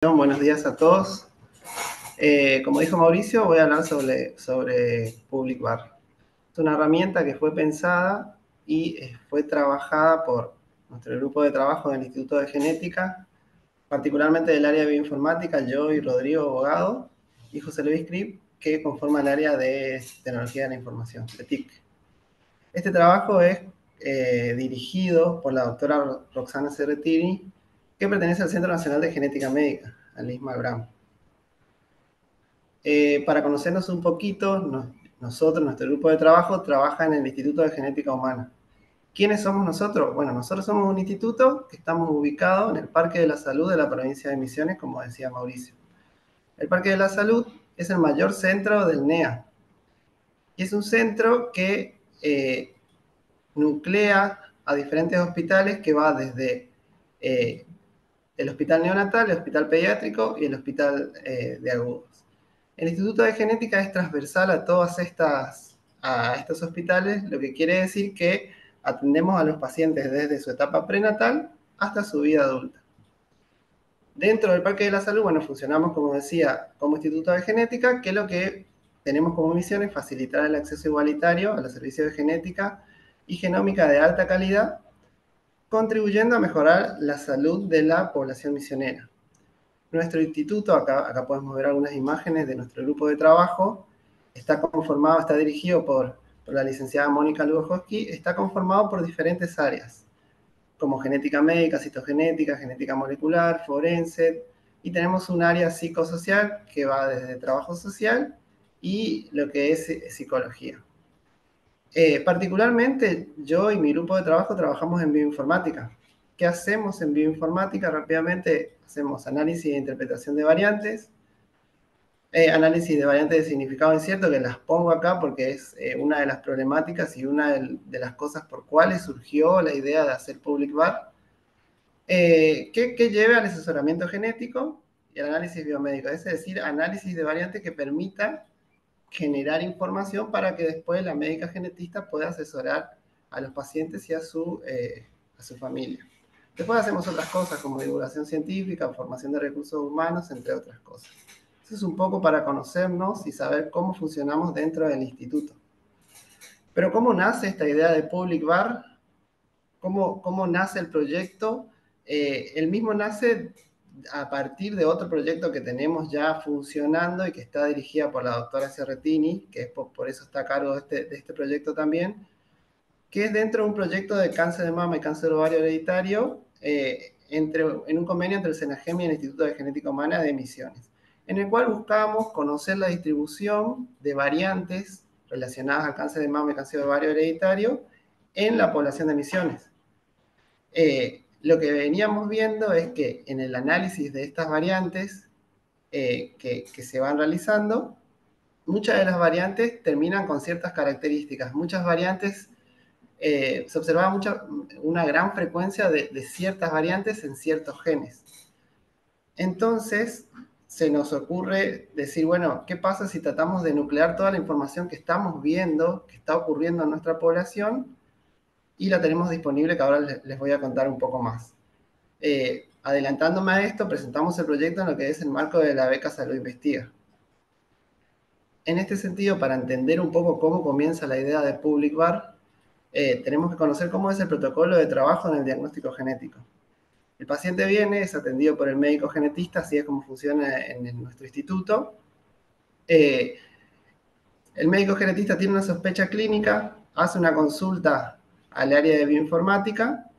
Buenos días a todos. Como dijo Mauricio, voy a hablar sobre Public Bar. Es una herramienta que fue pensada y fue trabajada por nuestro grupo de trabajo del Instituto de Genética, particularmente del área de bioinformática, yo y Rodrigo Abogado, y José Luis Crip, que conforma el área de tecnología de la información, de TIC. Este trabajo es dirigido por la doctora Roxana Cerretini, que pertenece al Centro Nacional de Genética Médica, al ISMA-GRAM. Para conocernos un poquito, nuestro grupo de trabajo trabaja en el Instituto de Genética Humana. ¿Quiénes somos nosotros? Bueno, nosotros somos un instituto que estamos ubicados en el Parque de la Salud de la provincia de Misiones, como decía Mauricio. El Parque de la Salud es el mayor centro del NEA. Y es un centro que nuclea a diferentes hospitales que va desde el hospital neonatal, el hospital pediátrico y el hospital de agudos. El Instituto de Genética es transversal a estos hospitales, lo que quiere decir que atendemos a los pacientes desde su etapa prenatal hasta su vida adulta. Dentro del Parque de la Salud, bueno, funcionamos, como decía, como Instituto de Genética, que lo que tenemos como misión es facilitar el acceso igualitario a los servicios de genética y genómica de alta calidad, contribuyendo a mejorar la salud de la población misionera. Nuestro instituto, acá podemos ver algunas imágenes de nuestro grupo de trabajo, está dirigido por la licenciada Mónica Lugojoski, está conformado por diferentes áreas, como genética médica, citogenética, genética molecular, forense, y tenemos un área psicosocial que va desde trabajo social y lo que es psicología. Particularmente, yo y mi grupo de trabajo trabajamos en bioinformática. ¿Qué hacemos en bioinformática? Rápidamente hacemos análisis e interpretación de variantes, análisis de variantes de significado incierto, que las pongo acá porque es una de las problemáticas y una de las cosas por cuales surgió la idea de hacer Public Bar, que lleve al asesoramiento genético y al análisis biomédico, es decir, análisis de variantes que permitan generar información para que después la médica genetista pueda asesorar a los pacientes y a su familia. Después hacemos otras cosas como divulgación científica, formación de recursos humanos, entre otras cosas. Eso es un poco para conocernos y saber cómo funcionamos dentro del instituto. Pero ¿cómo nace esta idea de Public Bar? ¿Cómo nace el proyecto? El mismo nace a partir de otro proyecto que tenemos ya funcionando y que está dirigida por la doctora Cerretini, que es por eso está a cargo de este proyecto también, que es dentro de un proyecto de cáncer de mama y cáncer ovario hereditario, en un convenio entre el SENAGEM y el Instituto de Genética Humana de Misiones, en el cual buscábamos conocer la distribución de variantes relacionadas al cáncer de mama y cáncer ovario hereditario en la población de Misiones. Lo que veníamos viendo es que en el análisis de estas variantes que se van realizando, muchas de las variantes terminan con ciertas características. Muchas variantes, se observaba una gran frecuencia de ciertas variantes en ciertos genes. Entonces, se nos ocurre decir, bueno, ¿qué pasa si tratamos de nuclear toda la información que estamos viendo, que está ocurriendo en nuestra población, y la tenemos disponible, que ahora les voy a contar un poco más? Adelantándome a esto, presentamos el proyecto en lo que es el marco de la beca Salud Investiga. En este sentido, para entender un poco cómo comienza la idea de Public Bar, tenemos que conocer cómo es el protocolo de trabajo en el diagnóstico genético. El paciente viene, es atendido por el médico genetista, así es como funciona en nuestro instituto. El médico genetista tiene una sospecha clínica, hace una consulta al área de bioinformática,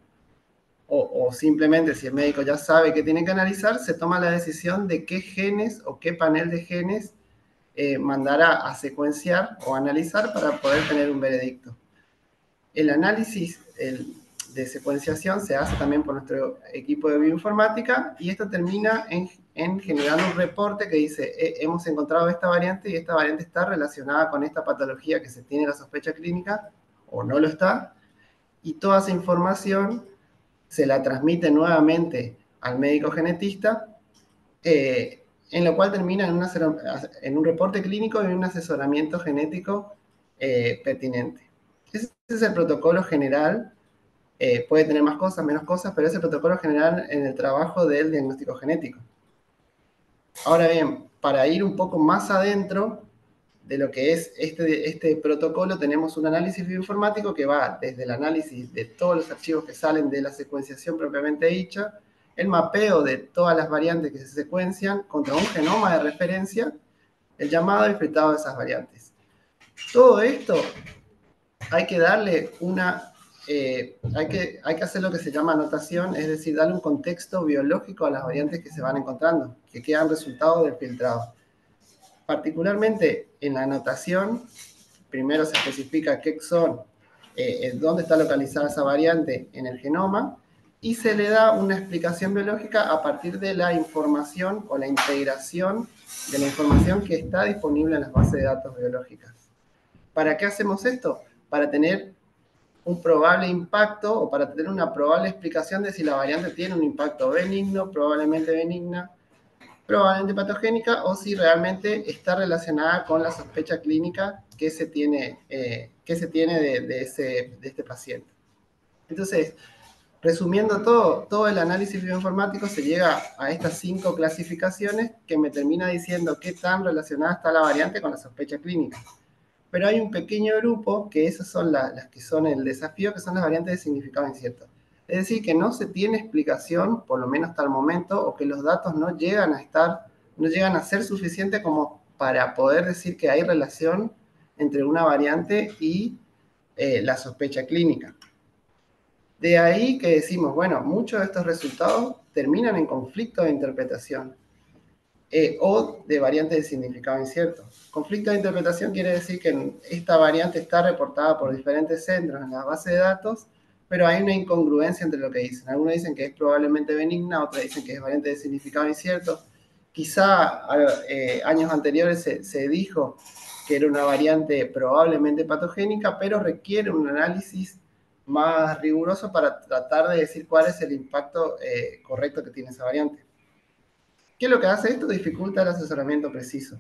o simplemente si el médico ya sabe que tiene que analizar, se toma la decisión de qué genes o qué panel de genes mandará a secuenciar o analizar para poder tener un veredicto. El análisis de secuenciación se hace también por nuestro equipo de bioinformática y esto termina en generar un reporte que dice, hemos encontrado esta variante y esta variante está relacionada con esta patología que se tiene la sospecha clínica o no lo está, y toda esa información se la transmite nuevamente al médico genetista, en lo cual termina en un reporte clínico y un asesoramiento genético pertinente. Ese es el protocolo general. Puede tener más cosas, menos cosas, pero es el protocolo general en el trabajo del diagnóstico genético. Ahora bien, para ir un poco más adentro de lo que es este protocolo, tenemos un análisis bioinformático que va desde el análisis de todos los archivos que salen de la secuenciación propiamente dicha, el mapeo de todas las variantes que se secuencian contra un genoma de referencia, el llamado y filtrado de esas variantes. Todo esto hay que darle hay que hacer lo que se llama anotación, es decir, darle un contexto biológico a las variantes que se van encontrando, que quedan resultados del filtrado. Particularmente en la anotación, primero se especifica qué exón, dónde está localizada esa variante en el genoma, y se le da una explicación biológica a partir de la información o la integración de la información que está disponible en las bases de datos biológicas. ¿Para qué hacemos esto? Para tener un probable impacto o para tener una probable explicación de si la variante tiene un impacto benigno, probablemente benigna, probablemente patogénica, o si realmente está relacionada con la sospecha clínica que se tiene de este paciente. Entonces, resumiendo todo el análisis bioinformático se llega a estas 5 clasificaciones que me termina diciendo qué tan relacionada está la variante con la sospecha clínica. Pero hay un pequeño grupo que esas son las que son el desafío, que son las variantes de significado incierto. Es decir, que no se tiene explicación, por lo menos hasta el momento, o que los datos no llegan a ser suficientes como para poder decir que hay relación entre una variante y la sospecha clínica. De ahí que decimos, bueno, muchos de estos resultados terminan en conflicto de interpretación o de variantes de significado incierto. Conflicto de interpretación quiere decir que esta variante está reportada por diferentes centros en la base de datos, pero hay una incongruencia entre lo que dicen. Algunos dicen que es probablemente benigna, otros dicen que es variante de significado incierto. Quizá años anteriores se dijo que era una variante probablemente patogénica, pero requiere un análisis más riguroso para tratar de decir cuál es el impacto correcto que tiene esa variante. ¿Qué es lo que hace esto? Dificulta el asesoramiento preciso.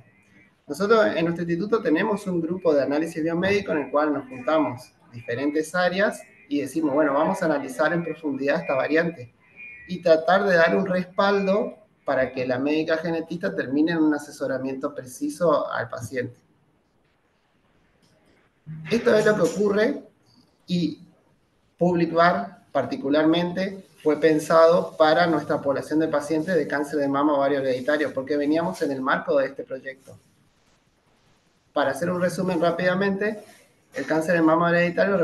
Nosotros en nuestro instituto tenemos un grupo de análisis biomédico en el cual nos juntamos diferentes áreas y decimos, bueno, vamos a analizar en profundidad esta variante y tratar de dar un respaldo para que la médica genetista termine en un asesoramiento preciso al paciente. Esto es lo que ocurre y Public Bar particularmente fue pensado para nuestra población de pacientes de cáncer de mama ovario hereditario, porque veníamos en el marco de este proyecto. Para hacer un resumen rápidamente, el cáncer de mama hereditario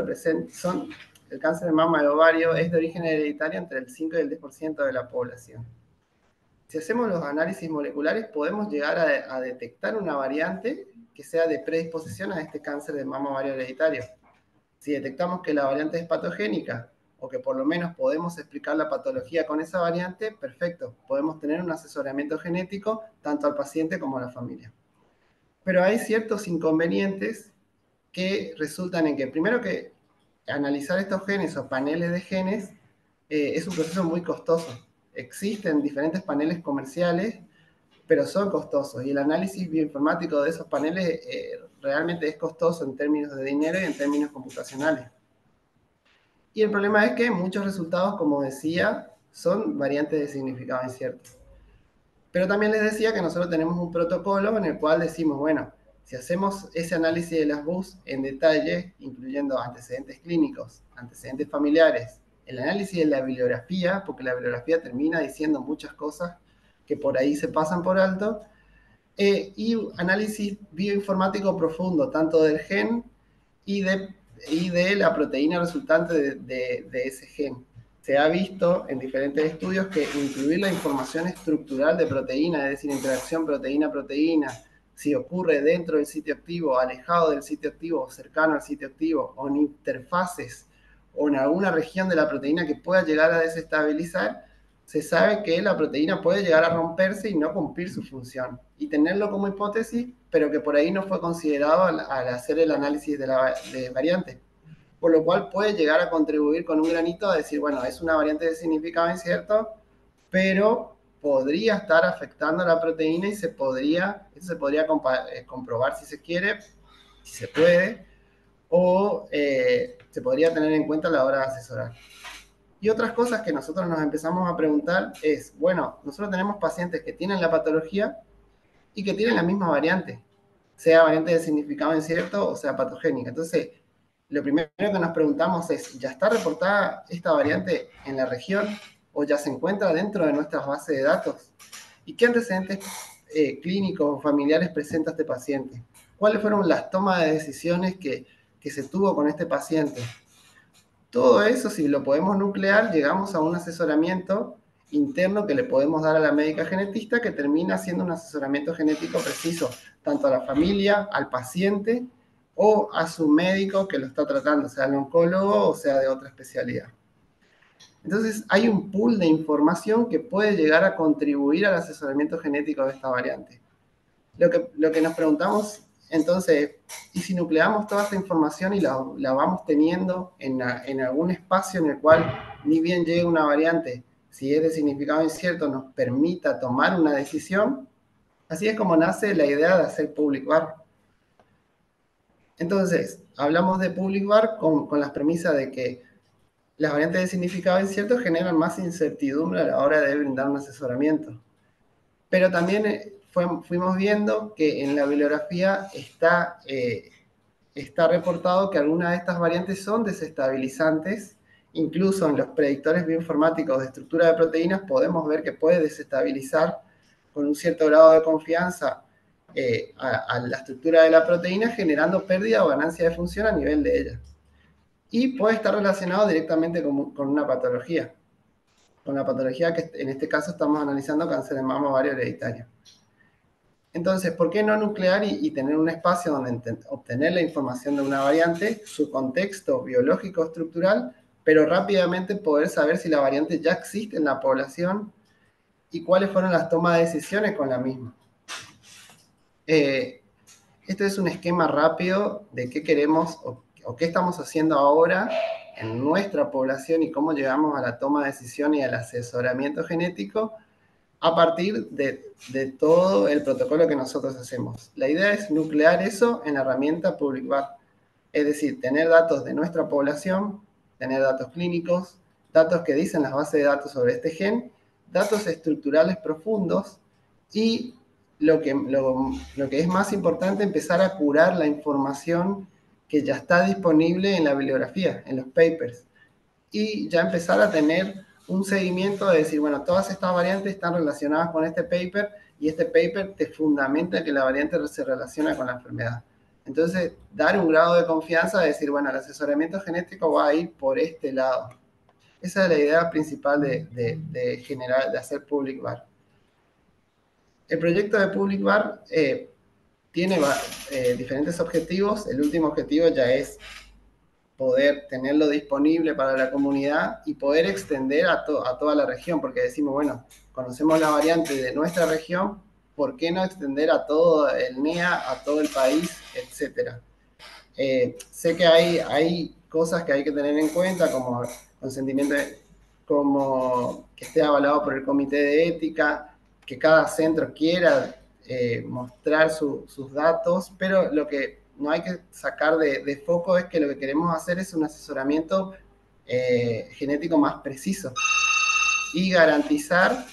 el cáncer de mama de ovario es de origen hereditario entre el 5 y el 10% de la población. Si hacemos los análisis moleculares, podemos llegar a detectar una variante que sea de predisposición a este cáncer de mama ovario hereditario. Si detectamos que la variante es patogénica o que por lo menos podemos explicar la patología con esa variante, perfecto, podemos tener un asesoramiento genético tanto al paciente como a la familia. Pero hay ciertos inconvenientes que resultan en que, primero que analizar estos genes o paneles de genes es un proceso muy costoso. Existen diferentes paneles comerciales, pero son costosos y el análisis bioinformático de esos paneles realmente es costoso en términos de dinero y en términos computacionales. Y el problema es que muchos resultados, como decía, son variantes de significado incierto. Pero también les decía que nosotros tenemos un protocolo en el cual decimos, bueno, si hacemos ese análisis de las BUS en detalle, incluyendo antecedentes clínicos, antecedentes familiares, el análisis de la bibliografía, porque la bibliografía termina diciendo muchas cosas que por ahí se pasan por alto, y análisis bioinformático profundo, tanto del gen y de la proteína resultante de ese gen. Se ha visto en diferentes estudios que incluir la información estructural de proteína, es decir, interacción proteína-proteína, si ocurre dentro del sitio activo, alejado del sitio activo, o cercano al sitio activo, o en interfaces, o en alguna región de la proteína que pueda llegar a desestabilizar, se sabe que la proteína puede llegar a romperse y no cumplir su función. Y tenerlo como hipótesis, pero que por ahí no fue considerado al hacer el análisis de variante. Por lo cual puede llegar a contribuir con un granito a decir, bueno, es una variante de significado incierto, pero podría estar afectando a la proteína y eso se podría comprobar si se quiere, si se puede, o se podría tener en cuenta a la hora de asesorar. Y otras cosas que nosotros nos empezamos a preguntar es, bueno, nosotros tenemos pacientes que tienen la patología, y que tienen la misma variante, sea variante de significado incierto o sea patogénica. Entonces, lo primero que nos preguntamos es, ¿ya está reportada esta variante en la región o ya se encuentra dentro de nuestras bases de datos? ¿Y qué antecedentes clínicos o familiares presenta este paciente? ¿Cuáles fueron las tomas de decisiones que se tuvo con este paciente? Todo eso, si lo podemos nuclear, llegamos a un asesoramiento interno que le podemos dar a la médica genetista, que termina siendo un asesoramiento genético preciso, tanto a la familia, al paciente o a su médico que lo está tratando, sea el oncólogo o sea de otra especialidad. Entonces, hay un pool de información que puede llegar a contribuir al asesoramiento genético de esta variante. Lo que nos preguntamos entonces, ¿y si nucleamos toda esta información y la vamos teniendo en algún espacio en el cual ni bien llegue una variante, si es de significado incierto, nos permita tomar una decisión? Así es como nace la idea de hacer public VAR. Entonces, hablamos de public VAR con las premisas de que las variantes de significado incierto generan más incertidumbre a la hora de brindar un asesoramiento. Pero también fuimos viendo que en la bibliografía está reportado que algunas de estas variantes son desestabilizantes. Incluso en los predictores bioinformáticos de estructura de proteínas podemos ver que puede desestabilizar con un cierto grado de confianza a la estructura de la proteína, generando pérdida o ganancia de función a nivel de ella. Y puede estar relacionado directamente con una patología, con la patología que en este caso estamos analizando, cáncer de mama ovario hereditario. Entonces, ¿por qué no nuclear y tener un espacio donde obtener la información de una variante, su contexto biológico estructural, pero rápidamente poder saber si la variante ya existe en la población y cuáles fueron las tomas de decisiones con la misma? Este es un esquema rápido de qué queremos o qué estamos haciendo ahora en nuestra población y cómo llegamos a la toma de decisión y al asesoramiento genético a partir de todo el protocolo que nosotros hacemos. La idea es nuclear eso en la herramienta Public VAR, es decir, tener datos de nuestra población, tener datos clínicos, datos que dicen las bases de datos sobre este gen, datos estructurales profundos y lo que es más importante, empezar a curar la información que ya está disponible en la bibliografía, en los papers, y ya empezar a tener un seguimiento de decir, bueno, todas estas variantes están relacionadas con este paper y este paper te fundamenta que la variante se relaciona con la enfermedad. Entonces, dar un grado de confianza de decir, bueno, el asesoramiento genético va a ir por este lado. Esa es la idea principal de generar, de hacer Public VAR. El proyecto de Public VAR tiene diferentes objetivos. El último objetivo ya es poder tenerlo disponible para la comunidad y poder extender a toda la región, porque decimos, bueno, conocemos la variante de nuestra región, ¿por qué no extender a todo el NEA, a todo el país, etcétera? Sé que hay cosas que hay que tener en cuenta, como consentimiento, como que esté avalado por el comité de ética, que cada centro quiera mostrar sus datos, pero lo que no hay que sacar de foco es que lo que queremos hacer es un asesoramiento genético más preciso y garantizar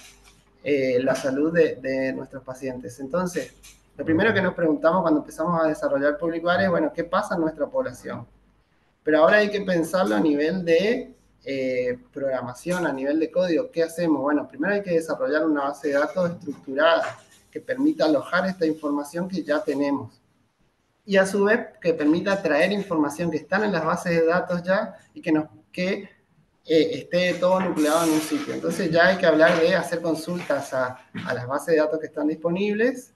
la salud de nuestros pacientes. Entonces, lo primero que nos preguntamos cuando empezamos a desarrollar Public VAR es, bueno, ¿qué pasa en nuestra población? Pero ahora hay que pensarlo a nivel de programación, a nivel de código. ¿Qué hacemos? Bueno, primero hay que desarrollar una base de datos estructurada que permita alojar esta información que ya tenemos. Y a su vez que permita traer información que están en las bases de datos ya y que esté todo nucleado en un sitio. Entonces ya hay que hablar de hacer consultas a las bases de datos que están disponibles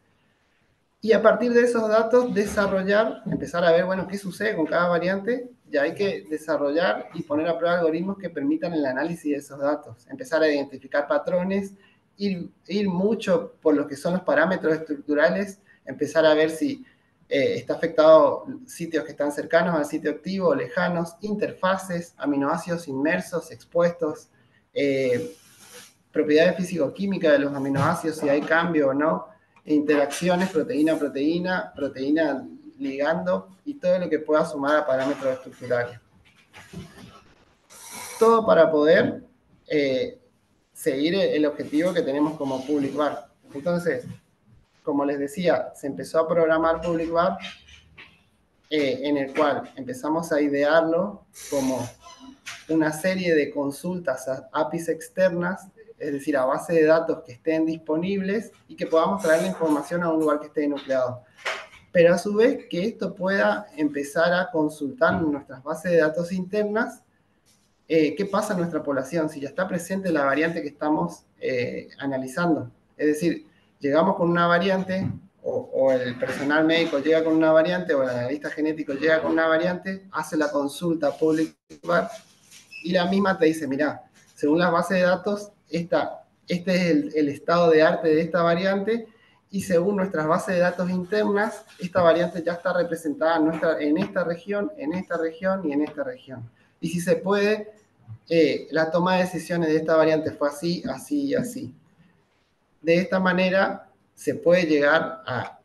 y a partir de esos datos desarrollar, empezar a ver, bueno, qué sucede con cada variante. Ya hay que desarrollar y poner a prueba algoritmos que permitan el análisis de esos datos, empezar a identificar patrones, ir mucho por lo que son los parámetros estructurales, empezar a ver si está afectado sitios que están cercanos al sitio activo, lejanos, interfaces, aminoácidos inmersos, expuestos, propiedades físico-químicas de los aminoácidos, si hay cambio o no, interacciones proteína-proteína, proteína ligando y todo lo que pueda sumar a parámetros estructurales. Todo para poder seguir el objetivo que tenemos como Public VAR. Entonces, como les decía, se empezó a programar PublicVar, en el cual empezamos a idearlo como una serie de consultas a APIs externas, es decir, a base de datos que estén disponibles y que podamos traer la información a un lugar que esté enucleado. Pero a su vez que esto pueda empezar a consultar en nuestras bases de datos internas qué pasa en nuestra población, si ya está presente la variante que estamos analizando. Es decir, llegamos con una variante, o el personal médico llega con una variante, o el analista genético llega con una variante, hace la consulta pública y la misma te dice, mira, según las bases de datos, este es el estado de arte de esta variante, y según nuestras bases de datos internas, esta variante ya está representada en esta región, en esta región y en esta región. Y si se puede, la toma de decisiones de esta variante fue así, así y así. De esta manera se puede llegar a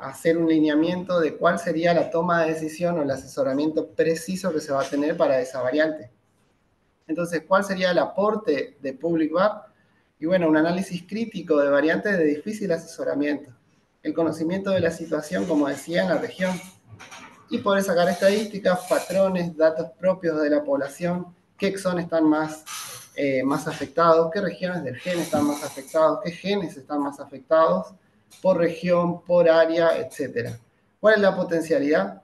hacer un lineamiento de cuál sería la toma de decisión o el asesoramiento preciso que se va a tener para esa variante. Entonces, ¿cuál sería el aporte de PublicVar? Y bueno, un análisis crítico de variantes de difícil asesoramiento, el conocimiento de la situación, como decía, en la región, y poder sacar estadísticas, patrones, datos propios de la población, qué exones están más afectados, qué regiones del gen están más afectados, qué genes están más afectados, por región, por área, etc. ¿Cuál es la potencialidad?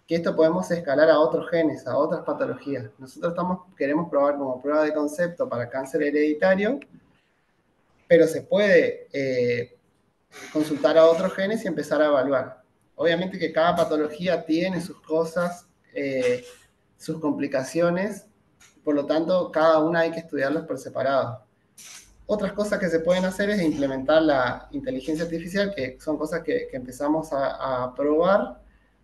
Que esto podemos escalar a otros genes, a otras patologías. Nosotros queremos probar como prueba de concepto para cáncer hereditario, pero se puede consultar a otros genes y empezar a evaluar. Obviamente que cada patología tiene sus cosas, sus complicaciones, por lo tanto, cada una hay que estudiarlas por separado. Otras cosas que se pueden hacer es implementar la inteligencia artificial, que son cosas que empezamos a probar,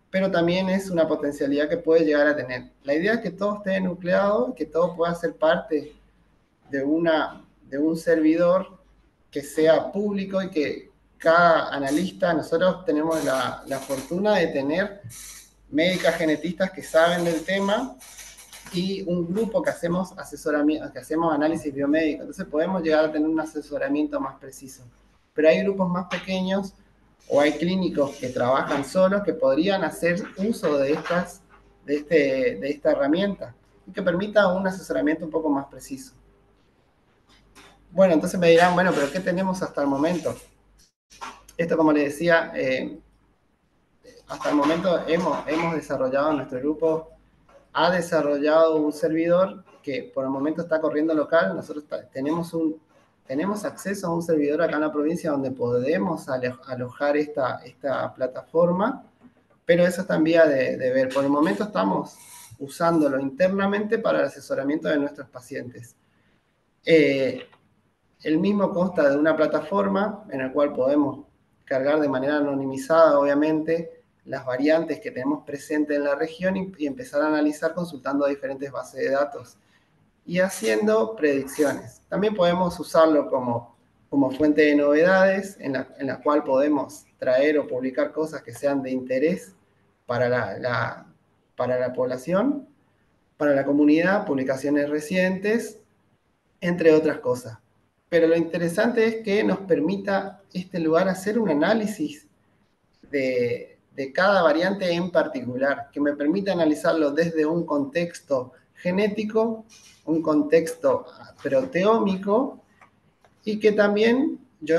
pero también es una potencialidad que puede llegar a tener. La idea es que todo esté nucleado, que todo pueda ser parte de un servidor que sea público y que cada analista, nosotros tenemos la fortuna de tener médicas genetistas que saben del tema y un grupo que hacemos asesoramiento, que hacemos análisis biomédico. Entonces podemos llegar a tener un asesoramiento más preciso. Pero hay grupos más pequeños o hay clínicos que trabajan solos que podrían hacer uso de esta herramienta y que permita un asesoramiento un poco más preciso. Bueno, entonces me dirán, bueno, pero ¿qué tenemos hasta el momento? Esto, como les decía, hasta el momento hemos desarrollado, nuestro grupo ha desarrollado un servidor que por el momento está corriendo local. Nosotros tenemos acceso a un servidor acá en la provincia donde podemos alojar esta plataforma, pero eso está en vía de ver. Por el momento estamos usándolo internamente para el asesoramiento de nuestros pacientes. El mismo consta de una plataforma en la cual podemos cargar de manera anonimizada, obviamente, las variantes que tenemos presentes en la región y empezar a analizar consultando diferentes bases de datos y haciendo predicciones. También podemos usarlo como fuente de novedades en la cual podemos traer o publicar cosas que sean de interés para para la población, para la comunidad, publicaciones recientes, entre otras cosas. Pero lo interesante es que nos permita este lugar hacer un análisis de cada variante en particular, que me permita analizarlo desde un contexto genético, un contexto proteómico, y que también yo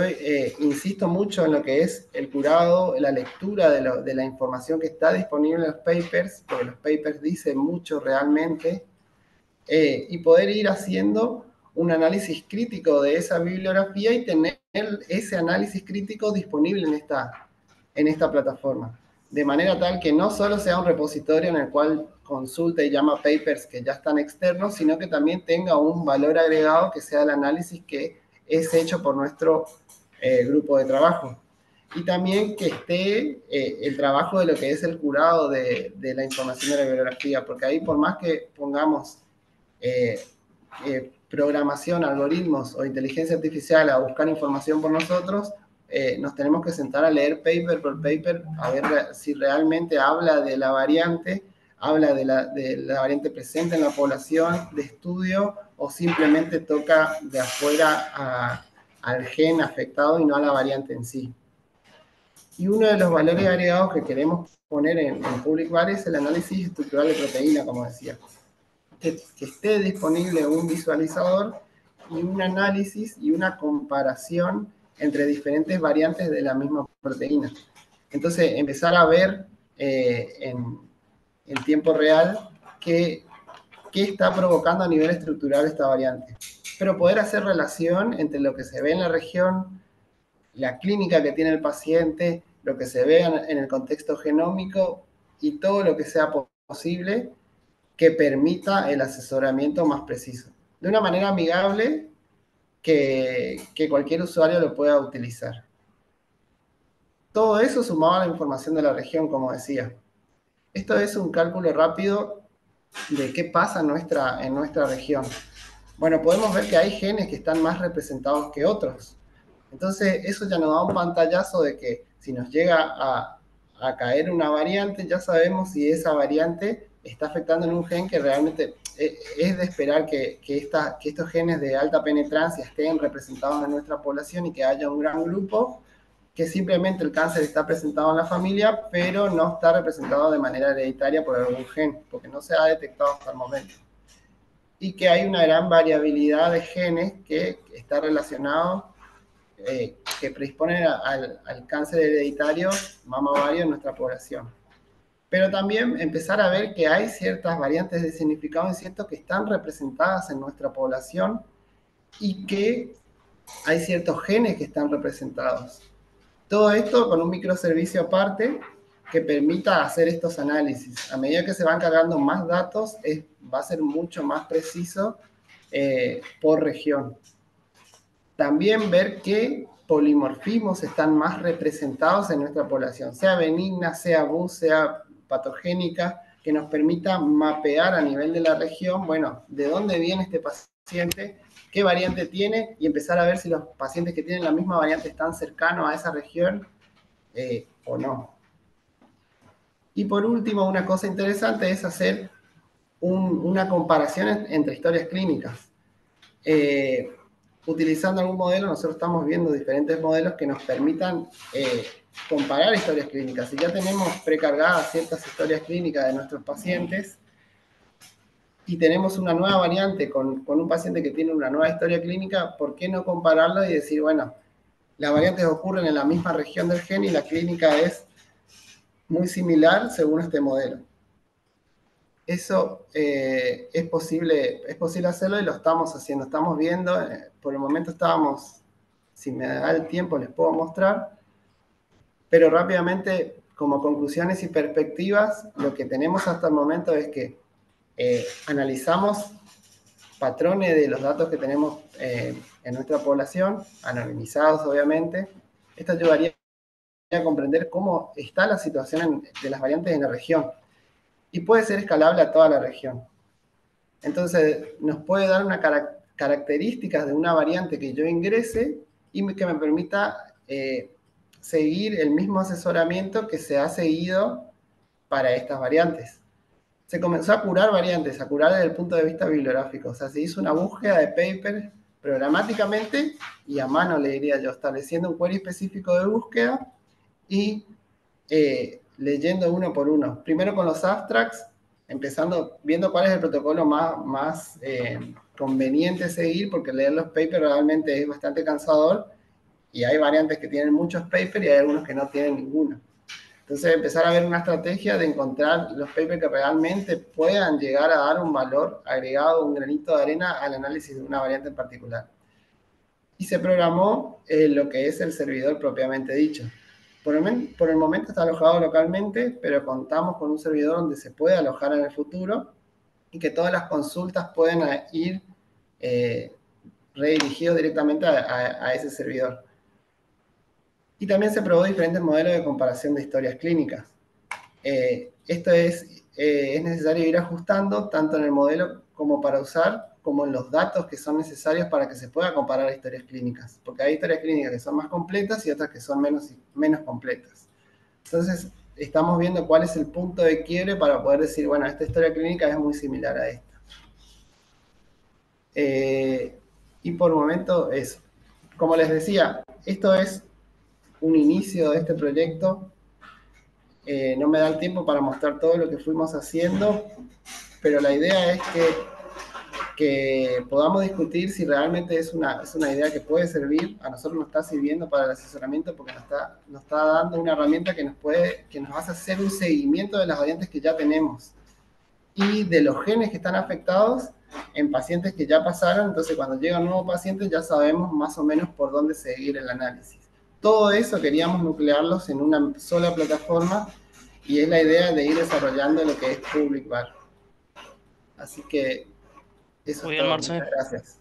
insisto mucho en lo que es el curado, la lectura de la información que está disponible en los papers, porque los papers dicen mucho realmente, y poder ir haciendo un análisis crítico de esa bibliografía y tener ese análisis crítico disponible en esta plataforma. De manera tal que no solo sea un repositorio en el cual consulta y llama papers que ya están externos, sino que también tenga un valor agregado que sea el análisis que es hecho por nuestro grupo de trabajo. Y también que esté el trabajo de lo que es el curado de la información de la bibliografía, porque ahí por más que pongamos programación, algoritmos o inteligencia artificial a buscar información por nosotros, nos tenemos que sentar a leer paper por paper a ver si realmente habla de la variante, habla de la variante presente en la población de estudio o simplemente toca de afuera al gen afectado y no a la variante en sí. Y uno de los valores agregados que queremos poner en Public Var es el análisis estructural de proteína, como decía. Que esté disponible un visualizador y un análisis y una comparación entre diferentes variantes de la misma proteína. Entonces, empezar a ver en tiempo real qué está provocando a nivel estructural esta variante. Pero poder hacer relación entre lo que se ve en la región, la clínica que tiene el paciente, lo que se ve en el contexto genómico y todo lo que sea posible que permita el asesoramiento más preciso. De una manera amigable que cualquier usuario lo pueda utilizar. Todo eso sumado a la información de la región, como decía. Esto es un cálculo rápido de qué pasa en nuestra región. Bueno, podemos ver que hay genes que están más representados que otros. Entonces, eso ya nos da un pantallazo de que si nos llega a caer una variante, ya sabemos si esa variante está afectando en un gen que realmente es de esperar que estos genes de alta penetrancia estén representados en nuestra población y que haya un gran grupo que simplemente el cáncer está presentado en la familia, pero no está representado de manera hereditaria por algún gen, porque no se ha detectado hasta el momento. Y que hay una gran variabilidad de genes que está relacionado, que predisponen al cáncer hereditario mama-ovario en nuestra población. Pero también empezar a ver que hay ciertas variantes de significado incierto que están representadas en nuestra población y que hay ciertos genes que están representados. Todo esto con un microservicio aparte que permita hacer estos análisis. A medida que se van cargando más datos, va a ser mucho más preciso por región. También ver qué polimorfismos están más representados en nuestra población, sea benigna, sea BU, sea patogénica, que nos permita mapear a nivel de la región, bueno, de dónde viene este paciente, qué variante tiene y empezar a ver si los pacientes que tienen la misma variante están cercanos a esa región o no. Y por último, una cosa interesante es hacer una comparación entre historias clínicas. Utilizando algún modelo, nosotros estamos viendo diferentes modelos que nos permitan comparar historias clínicas. Si ya tenemos precargadas ciertas historias clínicas de nuestros pacientes y tenemos una nueva variante con un paciente que tiene una nueva historia clínica, ¿por qué no compararlo y decir, bueno, las variantes ocurren en la misma región del gen y la clínica es muy similar según este modelo? Eso es posible hacerlo y lo estamos haciendo. Estamos viendo, por el momento estábamos, si me da el tiempo les puedo mostrar, pero rápidamente como conclusiones y perspectivas, lo que tenemos hasta el momento es que analizamos patrones de los datos que tenemos en nuestra población, anonimizados obviamente. Esto ayudaría a comprender cómo está la situación de las variantes en la región y puede ser escalable a toda la región. Entonces, nos puede dar una características de una variante que yo ingrese y que me permita seguir el mismo asesoramiento que se ha seguido para estas variantes. Se comenzó a curar variantes, a curar desde el punto de vista bibliográfico. O sea, se hizo una búsqueda de papers programáticamente y a mano, le diría yo, estableciendo un query específico de búsqueda y leyendo uno por uno. Primero con los abstracts, empezando, viendo cuál es el protocolo más conveniente seguir, porque leer los papers realmente es bastante cansador, y hay variantes que tienen muchos papers y hay algunos que no tienen ninguno. Entonces, empezar a ver una estrategia de encontrar los papers que realmente puedan llegar a dar un valor agregado, un granito de arena al análisis de una variante en particular. Y se programó lo que es el servidor propiamente dicho. Por el momento está alojado localmente, pero contamos con un servidor donde se puede alojar en el futuro y que todas las consultas pueden ir redirigidos directamente a ese servidor. Y también se probó diferentes modelos de comparación de historias clínicas. Esto es necesario ir ajustando tanto en el modelo como para usar, como en los datos que son necesarios para que se pueda comparar historias clínicas. Porque hay historias clínicas que son más completas y otras que son menos completas. Entonces, estamos viendo cuál es el punto de quiebre para poder decir, bueno, esta historia clínica es muy similar a esta. Y por el momento eso. Como les decía, esto es un inicio de este proyecto. No me da el tiempo para mostrar todo lo que fuimos haciendo, pero la idea es que podamos discutir si realmente es una idea que puede servir. A nosotros nos está sirviendo para el asesoramiento porque nos está dando una herramienta que nos hace hacer un seguimiento de las variantes que ya tenemos y de los genes que están afectados en pacientes que ya pasaron. Entonces, cuando llega un nuevo paciente, ya sabemos más o menos por dónde seguir el análisis. Todo eso queríamos nuclearlos en una sola plataforma y es la idea de ir desarrollando lo que es Public Bar. Así que eso Muy es bien, todo. Marce. Muchas gracias.